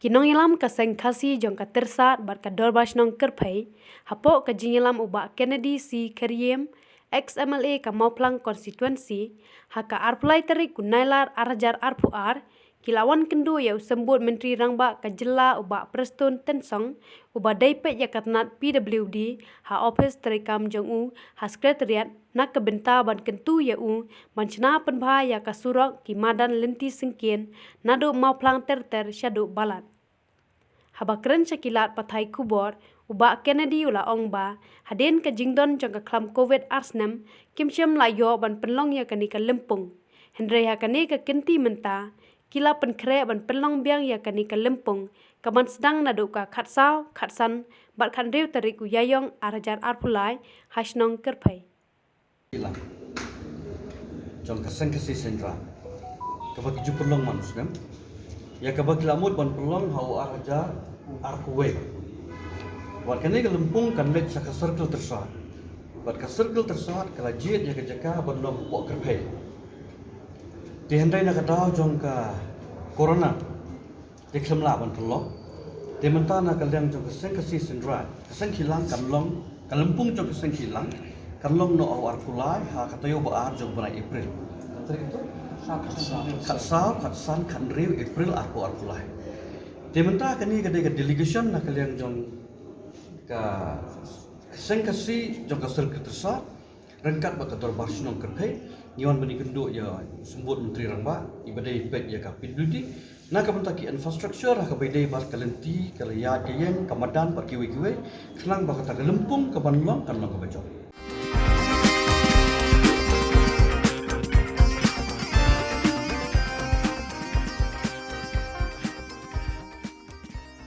Kinong ilam kaseng kasi jong ka tersat bat ka dorbas nong kerpai, hapo ka jingilam ubak Kennedy C. Kariem, ex-MLA ka Mauplang konstituensi, haka arpulai terik kunailar arajar arpuar, kilawan kendu ya sembut Menteri Rangba ka jela ubak Preston Tensong, ubak daipet ya katnat PWD, ha office terikam jong u, ha sekretariat, nak kebenta ban kentu ya u, ban cena penbah ya ka surok ki madan lenti sengkien, nado Mauplang ter syadu balat. Haba keren syakilat patai kubor, ubak Kennedy ula ongba, haden ke jingdon jong ke klam COVID arsnem, kimsyam la yo ban penlong ya kani ke lempung. Hendrai ha kani ke kenti menta, kila penkre ban penlong biang ya kani ke lempung, kaman sedang nadu ka khatsan, bat kan riu teriku yayong arajar arpulai, hasnong kerpai. Jong kaseng kasi sendra, kabag ju pelong manusnya. Ya kabag lamut ban pelong hau araja arkuwe. Wat kene ke lempung kan lek sa circle tersat. Wat ka circle tersat kala jiet ya ke jaka ban long pok kerpe. Di hendai nak tahu jong ka corona. Di kemla ban pelong. Di mentana kalian jong kaseng kasi sendra. Kaseng hilang kan long, kan lempung jong kaseng hilang. Kan long no hau arkulai ha katayo ba ar jong bulan April. Khatsan kan riu April arkulai. Dementa kani kadai delegation nak kalian jong ka sengkasi jong ka circle tersat rengkat ba kator barsinong kerpe niwan bani kendo ya sembut Menteri Rangba ibadai pek ya ka PWD nak bentaki infrastructure ka bedai bar kalenti kalaya kayen kamadan par kiwe-kiwe kenang ba kata lempung ka banlong kan long ka bajong.